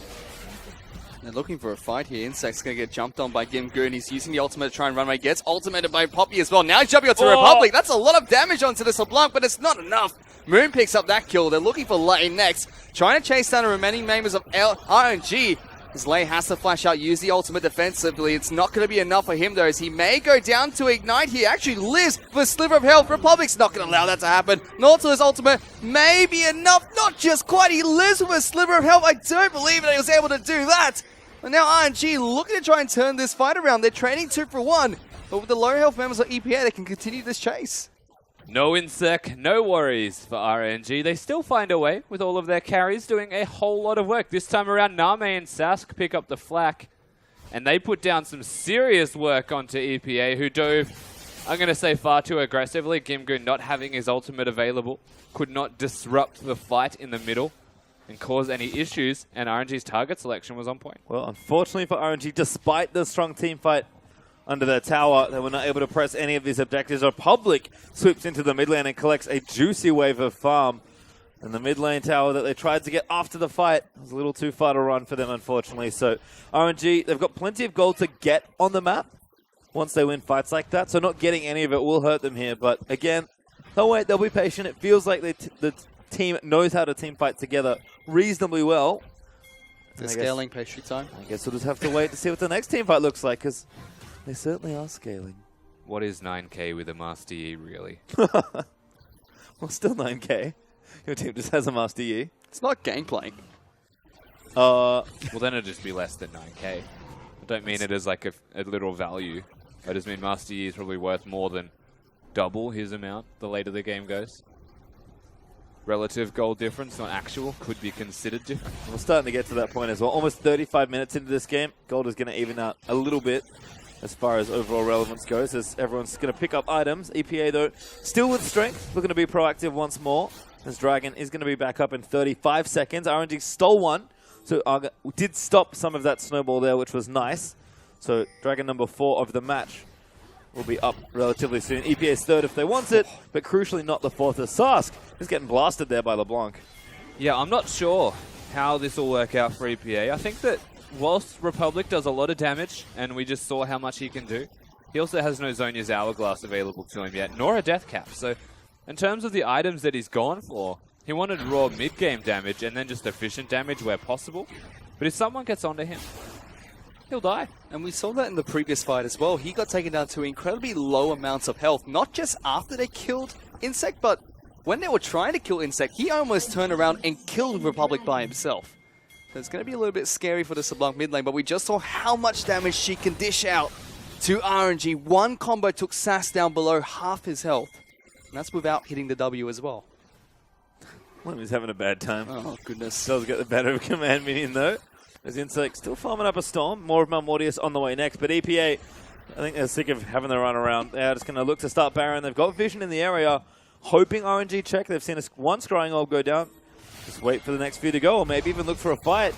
They're looking for a fight here. InSec's going to get jumped on by Gimgoon. He's using the ultimate to try and run away. Gets ultimated by Poppy as well. Now he's jumping onto Republic. That's a lot of damage onto the LeBlanc, but it's not enough. Moon picks up that kill. They're looking for Lei next. Trying to chase down the remaining members of RNG. As Lei has to flash out, use the ultimate defensively. It's not going to be enough for him, though, as he may go down to Ignite here. Actually lives with a sliver of health. Republic's not going to allow that to happen. Nautilus's ultimate may be enough. Not just quite. He lives with a sliver of health. I don't believe that he was able to do that. And now RNG looking to try and turn this fight around. They're training 2 for 1. But with the low health members of EPA, they can continue this chase. No InSec, no worries for RNG. They still find a way with all of their carries doing a whole lot of work. This time around, Name and Sask pick up the flak, and they put down some serious work onto EPA, who dove, I'm going to say, far too aggressively. Gimgoon not having his ultimate available could not disrupt the fight in the middle and cause any issues, and RNG's target selection was on point. Well, unfortunately for RNG, despite the strong team fight under their tower, they were not able to press any of these objectives. Republic sweeps into the mid lane and collects a juicy wave of farm. And the mid lane tower that they tried to get after the fight was a little too far to run for them, unfortunately. So RNG, they've got plenty of gold to get on the map once they win fights like that. So not getting any of it will hurt them here. But again, they'll wait, they'll be patient. It feels like the team knows how to team fight together reasonably well. They're scaling pastry time. I guess we'll just have to wait to see what the next team fight looks like, because they certainly are scaling. What is 9k with a Master Yi, really? Well, still 9k. Your team just has a Master Yi. It's not gameplay. Well, then it'd just be less than 9k. I don't mean it as like a literal value. I just mean Master Yi is probably worth more than double his amount the later the game goes. Relative gold difference, not actual, could be considered different. We're starting to get to that point as well. Almost 35 minutes into this game. Gold is going to even out a little bit as far as overall relevance goes, as everyone's going to pick up items. EPA, though, still with strength, looking to be proactive once more, as Dragon is going to be back up in 35 seconds. RNG stole one, so did stop some of that snowball there, which was nice. So Dragon number 4 of the match will be up relatively soon. EPA's 3rd if they want it, but crucially not the 4th, as Sask is getting blasted there by LeBlanc. Yeah, I'm not sure how this will work out for EPA. I think that whilst Republic does a lot of damage, and we just saw how much he can do, he also has no Zhonya's Hourglass available to him yet, nor a Death Cap. So in terms of the items that he's gone for, he wanted raw mid-game damage and then just efficient damage where possible. But if someone gets onto him, he'll die. And we saw that in the previous fight as well. He got taken down to incredibly low amounts of health, not just after they killed InSec, but when they were trying to kill InSec, he almost turned around and killed Republic by himself. So it's going to be a little bit scary for the LeBlanc mid lane, but we just saw how much damage she can dish out to RNG. One combo took Sass down below half his health, and that's without hitting the W as well. Well, he's having a bad time. Oh, goodness. Does get the better of command minion, though. As InSec still farming up a storm. More of Malmortius on the way next. But EPA, I think they're sick of having the run around. They're just going to look to start Baron. They've got vision in the area, hoping RNG check. They've seen one scrying orb go down. Just wait for the next few to go, or maybe even look for a fight.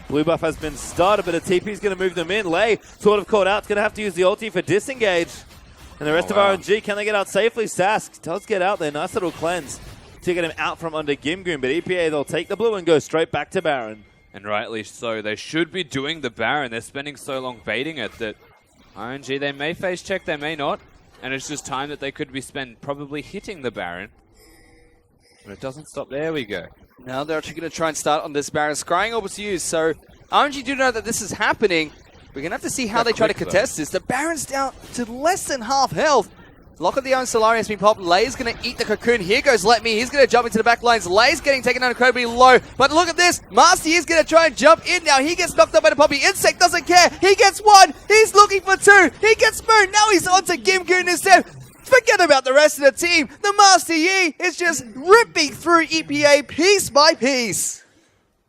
Blue buff has been started, but a TP's going to move them in. Lei sort of caught out. It's going to have to use the ulti for disengage. And the rest of RNG, can they get out safely? Sask does get out there. Nice little cleanse to get him out from under Gimgoon. But EPA, they'll take the blue and go straight back to Baron. And rightly so. They should be doing the Baron. They're spending so long baiting it that RNG, they may face check, they may not. And it's just time that they could be spent probably hitting the Baron. But it doesn't stop. There we go. Now they're actually going to try and start on this Baron. Scrying Orb was used, so RNG do know that this is happening. We're going to have to see how they try to contest this. The Baron's down to less than half health. Lock of the Own Solari has been popped. Lei's going to eat the cocoon. Here goes Let Me. He's going to jump into the back lines. Lei's getting taken down incredibly low. But look at this. Master is going to try and jump in now. He gets knocked up by the Poppy. InSec doesn't care. He gets one. He's looking for two. He gets burned. Now he's onto Gimgoon instead. Forget about the rest of the team. The Master Yi is just ripping through EPA piece by piece.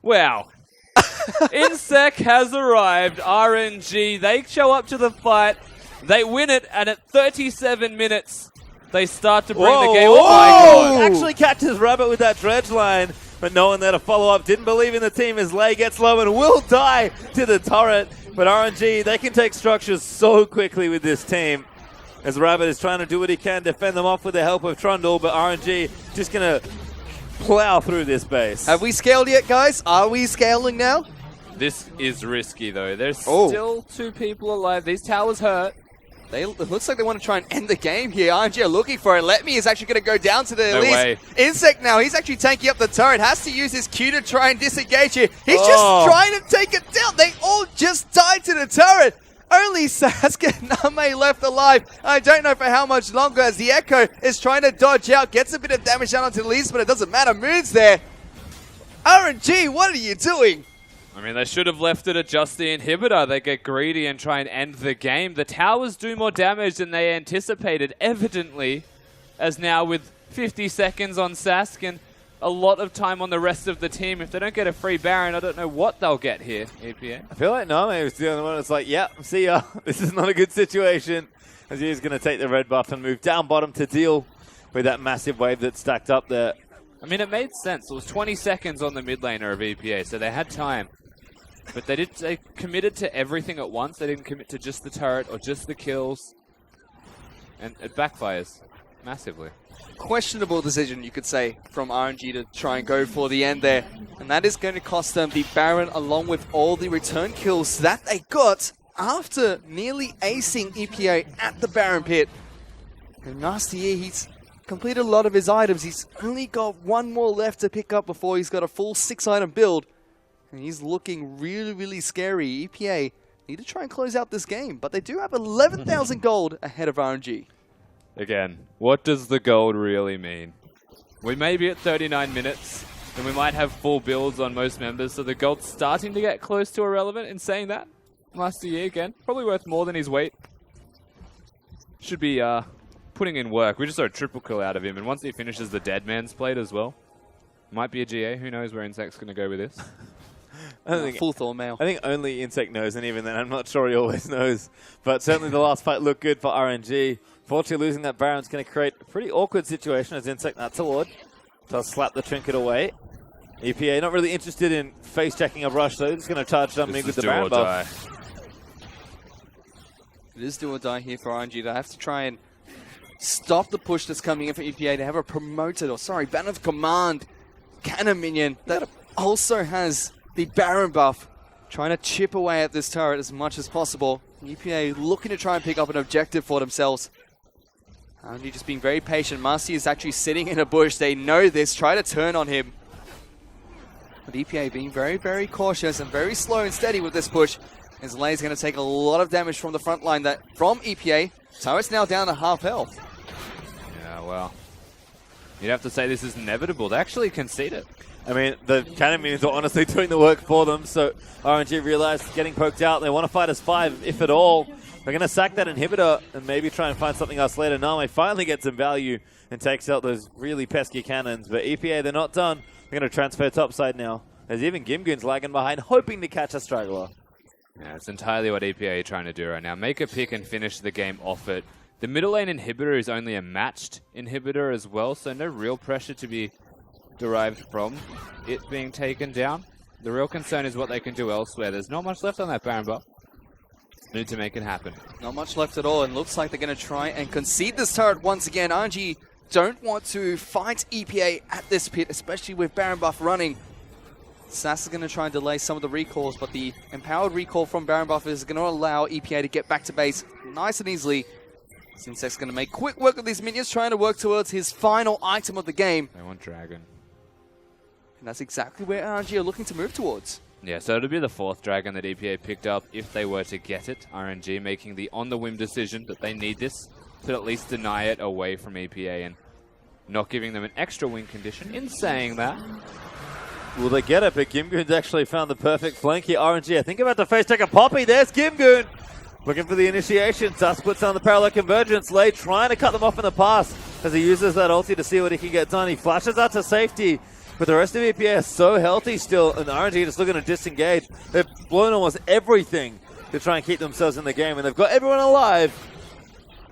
Wow. InSec has arrived. RNG, they show up to the fight. They win it, and at 37 minutes, they start to bring the game. Oh my god! Actually catches Rabbit with that dredge line, but no one there to follow up. Didn't believe in the team as Lei gets low and will die to the turret. But RNG, they can take structures so quickly with this team. As Rabbit is trying to do what he can, defend them off with the help of Trundle, but RNG just going to plow through this base. Have we scaled yet, guys? Are we scaling now? This is risky, though. There's still 2 people alive. These towers hurt. It looks like they want to try and end the game here. RNG are looking for it. Let Me is actually going to go down to the elite. InSec now, he's actually tanking up the turret. Has to use his Q to try and disengage here. He's just trying to take it down. They all just died to the turret. Only Sasuke and Name left alive. I don't know for how much longer as the Echo is trying to dodge out. Gets a bit of damage down onto the leads, but it doesn't matter. Moon's there. RNG, what are you doing? I mean, they should have left it at just the inhibitor. They get greedy and try and end the game. The towers do more damage than they anticipated, evidently, as now with 50 seconds on Sask and a lot of time on the rest of the team. If they don't get a free Baron, I don't know what they'll get here, EPA. I feel like Name was the only one that's like, yeah, see ya. This is not a good situation. As he's going to take the red buff and move down bottom to deal with that massive wave that's stacked up there. I mean, it made sense. It was 20 seconds on the mid laner of EPA, so they had time. But they committed to everything at once. They didn't commit to just the turret or just the kills. And it backfires massively. Questionable decision, you could say, from RNG to try and go for the end there. And that is going to cost them the Baron along with all the return kills that they got after nearly acing EPA at the Baron pit. And Nasty E, he's completed a lot of his items. He's only got 1 more left to pick up before he's got a full 6-item build. And he's looking really, really scary. EPA need to try and close out this game, but they do have 11,000 gold ahead of RNG. Again, what does the gold really mean? We may be at 39 minutes, and we might have full builds on most members, so the gold's starting to get close to irrelevant. In saying that, Master Yi again, probably worth more than his weight. Should be putting in work. We just saw a triple kill out of him, and once he finishes the dead man's plate as well, might be a GA. Who knows where InSec's going to go with this? Full Thor mail. I think only InSec knows, and even then I'm not sure he always knows. But certainly the last fight looked good for RNG. Fortunately, losing that Baron's going to create a pretty awkward situation as InSec, that's a ward. Does slap the trinket away. EPA not really interested in face-checking a rush, though. Just going to charge jump in with the Baron buff. It is do or die here for RNG. They have to try and stop the push that's coming in for EPA. They have a promoted, Ban of Command cannon minion that also has the Baron buff, trying to chip away at this turret as much as possible. EPA looking to try and pick up an objective for themselves. RNG just being very patient. Marcy is actually sitting in a bush. They know this. Try to turn on him. But EPA being very, very cautious and very slow and steady with this push. As Lei's going to take a lot of damage from the front line from EPA. Turret's now down to half health. Yeah, well, you'd have to say this is inevitable. They actually conceded. I mean, the cannon minions are honestly doing the work for them, so RNG realized getting poked out. They want to fight as 5, if at all. They're going to sack that inhibitor and maybe try and find something else later. Name finally gets some value and takes out those really pesky cannons. But EPA, they're not done. They're going to transfer topside now. There's even Gimgoon's lagging behind, hoping to catch a straggler. Yeah, it's entirely what EPA are trying to do right now. Make a pick and finish the game off it. The middle lane inhibitor is only a matched inhibitor as well, so no real pressure to be derived from it being taken down. The real concern is what they can do elsewhere. There's not much left on that Baron buff. Need to make it happen. Not much left at all, and looks like they're going to try and concede this turret once again. RNG don't want to fight EPA at this pit, especially with Baron buff running. Sass is going to try and delay some of the recalls, but the empowered recall from Baron buff is going to allow EPA to get back to base nice and easily. InSec's going to make quick work of these minions, trying to work towards his final item of the game. They want Dragon. And that's exactly where RNG are looking to move towards. Yeah, so it'll be the 4th Dragon that EPA picked up if they were to get it. RNG making the on-the-whim decision that they need this to at least deny it away from EPA and not giving them an extra win condition. In saying that, will they get it? But Gimgoon's actually found the perfect flank here. RNG, I think about to face check a Poppy. There's Gimgoon. Looking for the initiation. Tusk puts on the parallel convergence. Lay trying to cut them off in the pass as he uses that ulti to see what he can get done. He flashes out to safety, but the rest of EPA is so healthy still, and RNG just looking to disengage. They've blown almost everything to try and keep themselves in the game, and they've got everyone alive.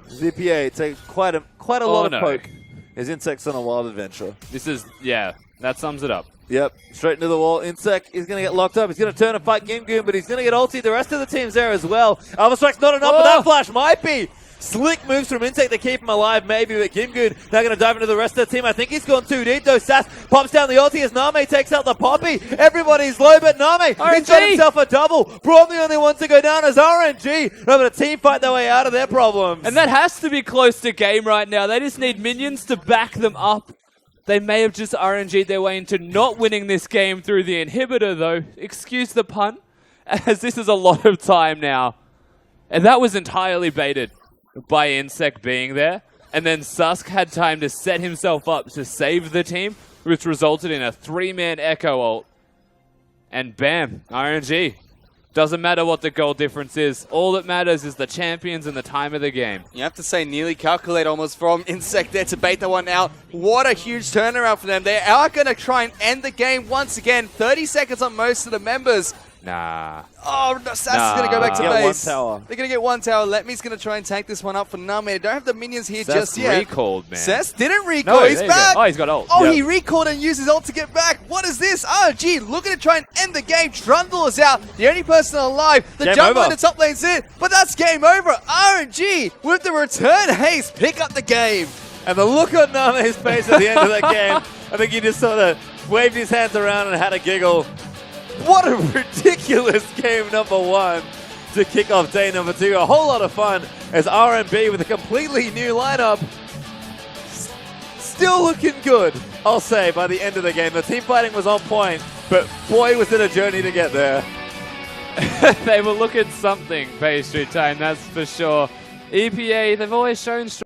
EPA take quite a lot of poke. His InSec's on a wild adventure. This is, yeah, that sums it up. Yep, straight into the wall. InSec is going to get locked up. He's going to turn and fight Gimgoon, but he's going to get ulti. The rest of the team's there as well. Alpha Strike's not enough, but that flash might be. Slick moves from InSec to keep him alive, maybe, but Gimgoon now going to dive into the rest of the team. I think he's gone too deep, though. Sass pops down the ulti as Name takes out the Poppy. Everybody's low, but Name, he's got himself a double. Braum the only one to go down as RNG. They're going to team fight their way out of their problems. And that has to be close to game right now. They just need minions to back them up. They may have just RNG'd their way into not winning this game through the inhibitor, though. Excuse the pun, as this is a lot of time now. And that was entirely baited by InSec being there. And then Susk had time to set himself up to save the team, which resulted in a 3-man Echo ult. And bam, RNG. Doesn't matter what the goal difference is. All that matters is the champions and the time of the game. You have to say nearly calculate almost from InSec there to bait that one out. What a huge turnaround for them. They are going to try and end the game once again. 30 seconds on most of the members. Nah. Oh, no, Sass is going to go back to base. One tower. They're going to get one tower. Letme's going to try and tank this one up for Name. They don't have the minions here Sass just yet. recalled, man. Sass didn't recall. No, he's back. Oh, he's got ult. Oh, he recalled and used his ult to get back. What is this? RNG looking to try and end the game. Trundle is out. The only person alive. The jungler in the top lane's in. But that's game over. RNG with the return haste pick up the game. And the look on Name's face at the end of that game, I think he just sort of waved his hands around and had a giggle. What a ridiculous game number one to kick off day number two. A whole lot of fun as RMB with a completely new lineup. Still looking good, I'll say, by the end of the game. The team fighting was on point, but boy, was it a journey to get there. They were looking something, pastry time, that's for sure. EPA, they've always shown strong.